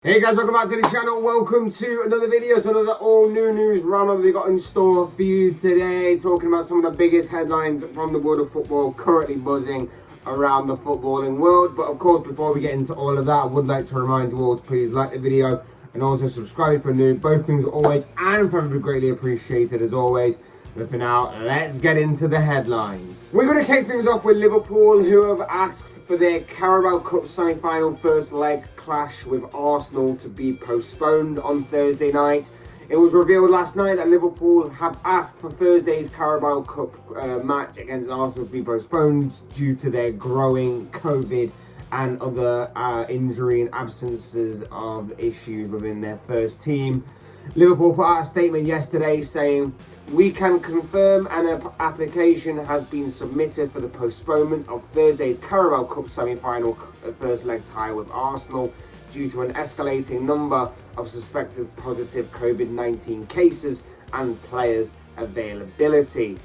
Hey guys, welcome back to the channel. Welcome to another video. So another all new news roundup we got in store for you today, talking about some of the biggest headlines from the world of football currently buzzing around the footballing world. But of course, before we get into all of that, I would like to remind you all to please like the video and also subscribe if you're new. Both things are always and probably greatly appreciated as always. But for now, let's get into the headlines. We're going to kick things off with Liverpool, who have asked for their Carabao Cup semi-final first leg clash with Arsenal to be postponed on Thursday night. It was revealed last night that Liverpool have asked for Thursday's Carabao Cup match against Arsenal to be postponed due to their growing COVID and other injury and absences of issues within their first team. Liverpool put out a statement yesterday saying, "We can confirm an application has been submitted for the postponement of Thursday's Carabao Cup semi-final first leg tie with Arsenal due to an escalating number of suspected positive COVID-19 cases and players' availability."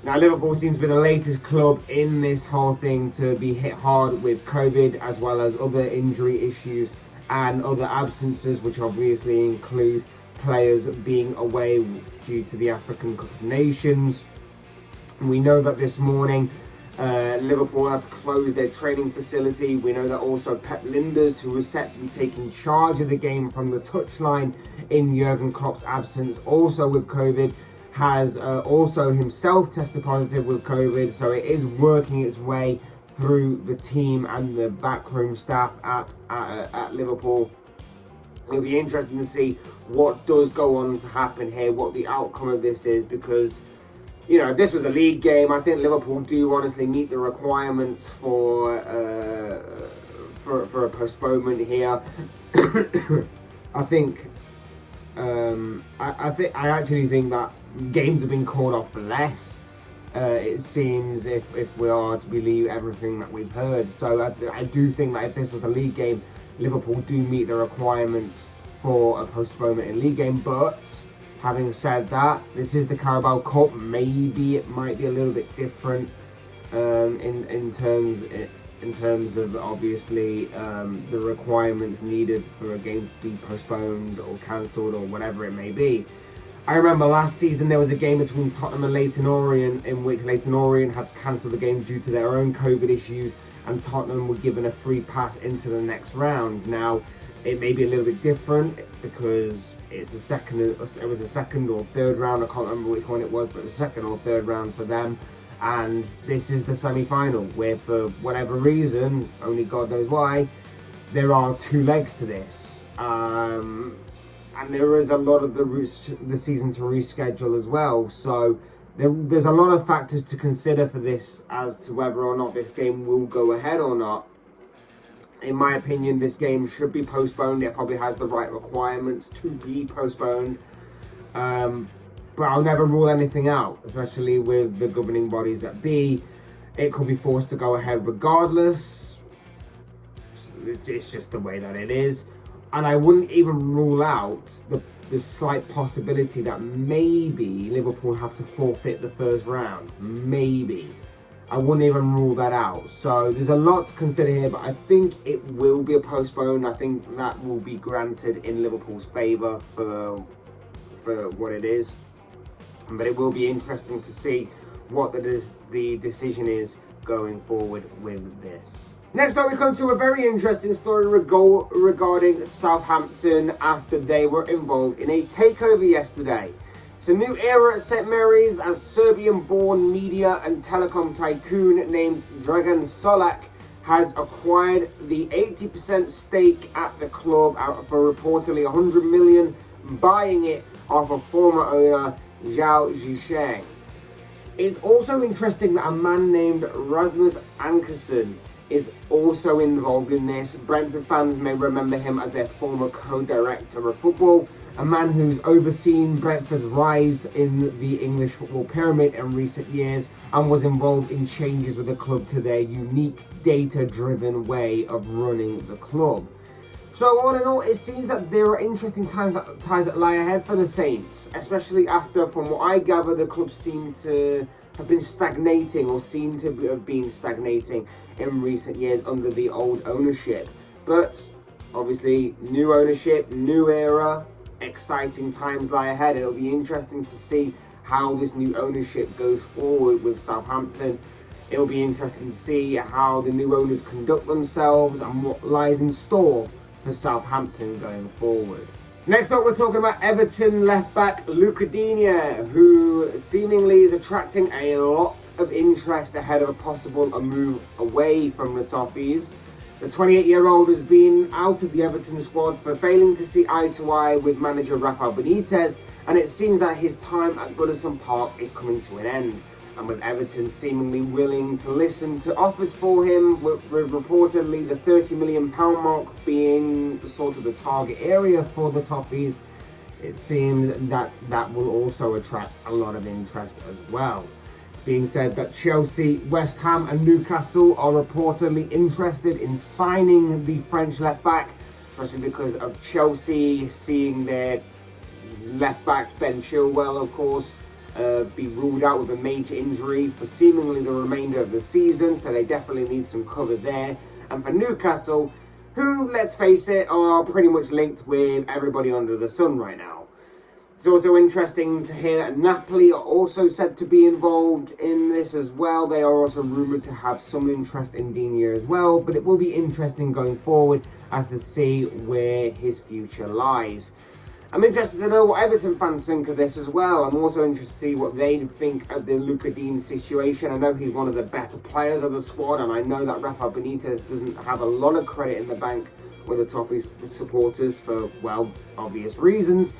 Now, Liverpool seems to be the latest club in this whole thing to be hit hard with COVID, as well as other injury issues and other absences, which obviously include players being away due to the African Cup of Nations. We know that this morning Liverpool had to close their training facility. We know that also Pep Lijnders, who was set to be taking charge of the game from the touchline in Jurgen Klopp's absence, also with COVID, has also himself tested positive with COVID. So it is working its way through the team and the backroom staff at Liverpool. It'll be interesting to see what does go on to happen here, what the outcome of this is, because, you know, if this was a league game, I think Liverpool do honestly meet the requirements for a postponement here. I actually think that games have been called off for less. It seems, if we are to believe everything that we've heard. So I do think that if this was a league game, Liverpool do meet the requirements for a postponement in league game. But having said that, this is the Carabao Cup. Maybe it might be a little bit different in terms of obviously the requirements needed for a game to be postponed or cancelled or whatever it may be. I remember last season there was a game between Tottenham and Leyton Orient in which Leyton Orient had to cancel the game due to their own COVID issues, and Tottenham were given a free pass into the next round. Now, it may be a little bit different because it was a second or third round. I can't remember which one it was, but it was second or third round for them. And this is the semi-final, where for whatever reason, only God knows why, there are two legs to this. And there is a lot of the season to reschedule as well. So there's a lot of factors to consider for this as to whether or not this game will go ahead or not. In my opinion, this game should be postponed. It probably has the right requirements to be postponed. But I'll never rule anything out, especially with the governing bodies that be. It could be forced to go ahead regardless. It's just the way that it is. And I wouldn't even rule out the slight possibility that maybe Liverpool have to forfeit the first round. Maybe. I wouldn't even rule that out. So there's a lot to consider here, but I think it will be a postpone. I think that will be granted in Liverpool's favour for what it is. But it will be interesting to see what the decision is going forward with this. Next up, we come to a very interesting story regarding Southampton after they were involved in a takeover yesterday. It's a new era at St. Mary's as Serbian-born media and telecom tycoon named Dragan Solak has acquired the 80% stake at the club for reportedly 100 million, buying it off of former owner Zhao Zhisheng. It's also interesting that a man named Rasmus Ankersen is also involved in this. Brentford fans may remember him as their former co-director of football, a man who's overseen Brentford's rise in the English football pyramid in recent years and was involved in changes with the club to their unique data-driven way of running the club. So all in all, it seems that there are interesting ties that lie ahead for the Saints, especially after, from what I gather, the club seem to have been stagnating or seem to have been stagnating in recent years under the old ownership. But Obviously, new ownership, new era, exciting times lie ahead. It'll be interesting to see how this new ownership goes forward with Southampton. It'll be interesting to see how the new owners conduct themselves and what lies in store for Southampton going forward. Next up, we're talking about Everton left-back Luca Digne, who seemingly is attracting a lot of interest ahead of a possible move away from the Toffees. The 28-year-old has been out of the Everton squad for failing to see eye to eye with manager Rafael Benitez, and it seems that his time at Goodison Park is coming to an end. And with Everton seemingly willing to listen to offers for him, with reportedly the £30 million mark being sort of the target area for the Toffees, it seems that that will also attract a lot of interest as well. It's being said that Chelsea, West Ham and Newcastle are reportedly interested in signing the French left-back, especially because of Chelsea seeing their left-back Ben Chilwell, of course, be ruled out with a major injury for seemingly the remainder of the season, so they definitely need some cover there. And for Newcastle, who, let's face it, are pretty much linked with everybody under the sun right now. It's also interesting to hear that Napoli are also said to be involved in this as well. They are also rumoured to have some interest in Digne as well, but it will be interesting going forward as to see where his future lies. I'm interested to know what Everton fans think of this as well. I'm also interested to see what they think of the Luca Digne situation. I know he's one of the better players of the squad, and I know that Rafael Benitez doesn't have a lot of credit in the bank with the Toffees supporters for, well, obvious reasons.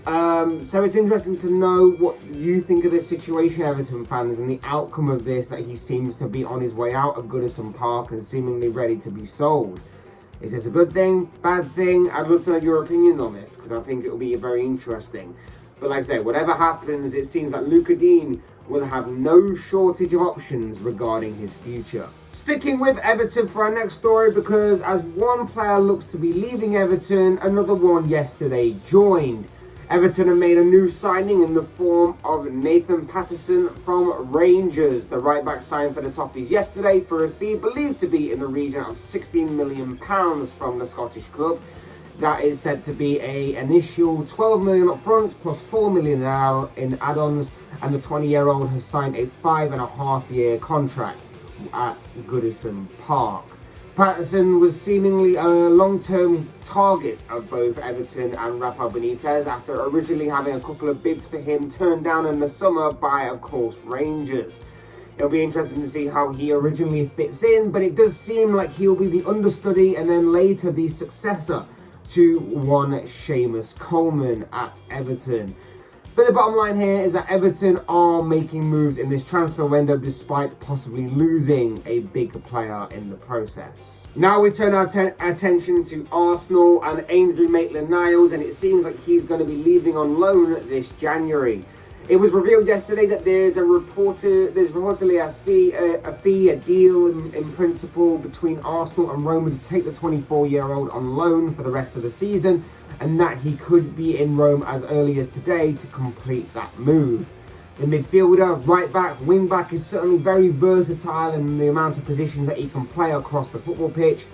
So it's interesting to know what you think of this situation, Everton fans, and the outcome of this, that he seems to be on his way out of Goodison Park and seemingly ready to be sold. Is this a good thing? Bad thing? I'd love to know your opinions on this, because I think it will be very interesting. But like I say, whatever happens, it seems that Luca Digne will have no shortage of options regarding his future. Sticking with Everton for our next story, because as one player looks to be leaving Everton, another one yesterday joined. Everton have made a new signing in the form of Nathan Paterson from Rangers. The right-back signed for the Toffees yesterday for a fee believed to be in the region of £16 million from the Scottish club. That is said to be an initial £12 million up front plus £4 million in add-ons, and the 20-year-old has signed a 5.5-year contract at Goodison Park. Paterson was seemingly a long-term target of both Everton and Rafael Benitez after originally having a couple of bids for him turned down in the summer by, of course, Rangers. It'll be interesting to see how he originally fits in, but it does seem like he'll be the understudy and then later the successor to one Seamus Coleman at Everton. But the bottom line here is that Everton are making moves in this transfer window despite possibly losing a big player in the process. Now we turn our attention to Arsenal and Ainsley Maitland-Niles, and it seems like he's going to be leaving on loan this January. It was revealed yesterday that there's reportedly a deal in principle between Arsenal and Roma to take the 24-year-old on loan for the rest of the season, and that he could be in Rome as early as today to complete that move. The midfielder, right back, wing back is certainly very versatile in the amount of positions that he can play across the football pitch,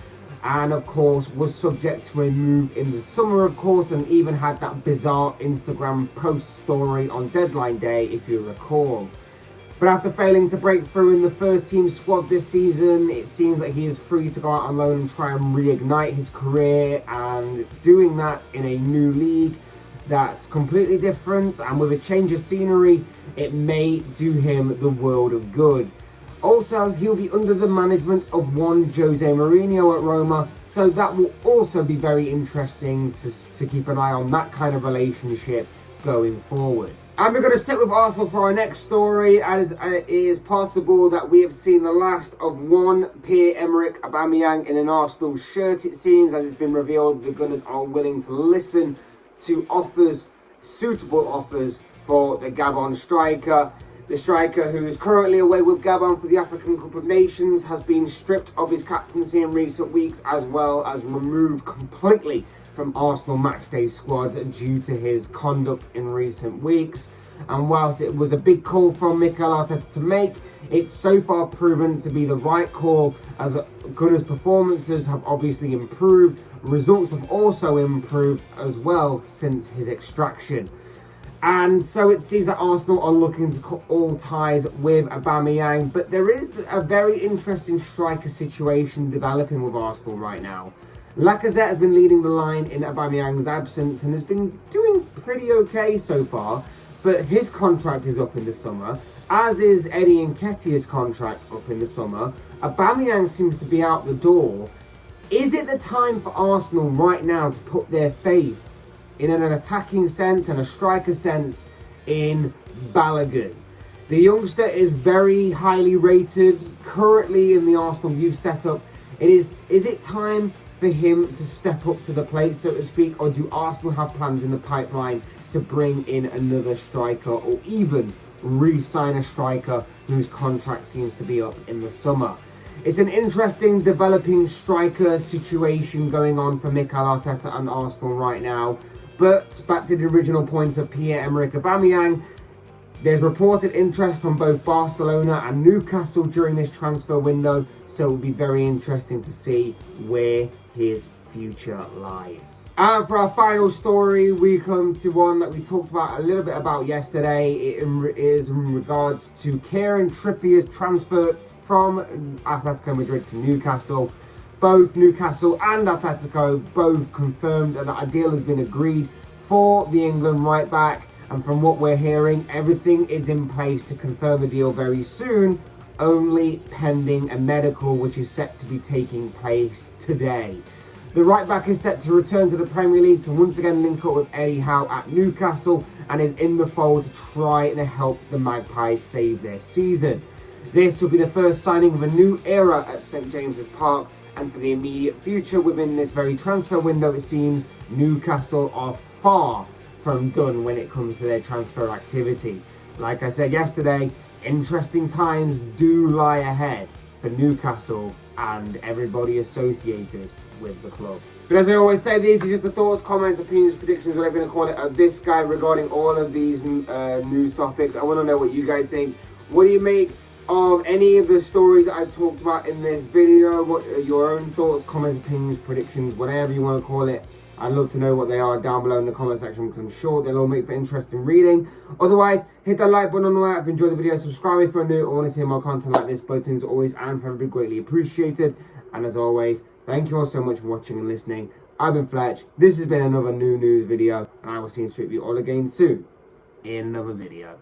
and of course was subject to a move in the summer, of course, and even had that bizarre Instagram post story on deadline day, if you recall. But after failing to break through in the first team squad this season, it seems that he is free to go out on loan and try and reignite his career, and doing that in a new league that's completely different and with a change of scenery, it may do him the world of good. Also, he'll be under the management of one Jose Mourinho at Roma, so that will also be very interesting to keep an eye on that kind of relationship going forward. And we're going to stick with Arsenal for our next story, as it is possible that we have seen the last of one Pierre-Emerick Aubameyang in an Arsenal shirt, it seems, as it's been revealed the Gunners are willing to listen to offers, suitable offers, for the Gabon striker. The striker, who is currently away with Gabon for the African Cup of Nations, has been stripped of his captaincy in recent weeks, as well as removed completely from Arsenal matchday squads due to his conduct in recent weeks. And whilst it was a big call from Mikel Arteta to make, it's so far proven to be the right call, as Gunners' performances have obviously improved. Results have also improved as well since his extraction. And so it seems that Arsenal are looking to cut all ties with Aubameyang, but there is a very interesting striker situation developing with Arsenal right now. Lacazette has been leading the line in Aubameyang's absence and has been doing pretty okay so far, but his contract is up in the summer, as is Eddie Nketiah's contract up in the summer. Aubameyang seems to be out the door. Is it the time for Arsenal right now to put their faith in an attacking sense and a striker sense in Balogun? The youngster is very highly rated currently in the Arsenal youth setup. Is it time for him to step up to the plate, so to speak, or do Arsenal have plans in the pipeline to bring in another striker, or even re-sign a striker whose contract seems to be up in the summer? It's an interesting developing striker situation going on for Mikel Arteta and Arsenal right now. But back to the original point of Pierre, Emerick, Aubameyang, there's reported interest from both Barcelona and Newcastle during this transfer window, so it will be very interesting to see where his future lies. And for our final story, we come to one that we talked about a little bit about yesterday. It is in regards to Kieran Trippier's transfer from Atletico Madrid to Newcastle. Both Newcastle and Atletico both confirmed that a deal has been agreed for the England right back, and from what we're hearing, everything is in place to confirm a deal very soon, only pending a medical which is set to be taking place today. The right back is set to return to the Premier League to once again link up with Eddie Howe at Newcastle, and is in the fold to try and help the Magpies save their season. This will be the first signing of a new era at St James's Park, and for the immediate future within this very transfer window, it seems Newcastle are far from done when it comes to their transfer activity. Like I said yesterday, interesting times do lie ahead for Newcastle and everybody associated with the club. But as I always say, these are just the thoughts, comments, opinions, predictions, whatever you want to call it, of this guy regarding all of these news topics. I want to know what you guys think. What do you make of any of the stories that I've talked about in this video? What are your own thoughts, comments, opinions, predictions, whatever you want to call it? I'd love to know what they are down below in the comment section, because I'm sure they'll all make for interesting reading. Otherwise, hit that like button on the way. If you enjoyed the video, subscribe if you're new or want to see more content like this. Both things are always and forever greatly appreciated. And as always, thank you all so much for watching and listening. I've been Fletch. This has been another New-Newz video, and I will see you all again soon in another video.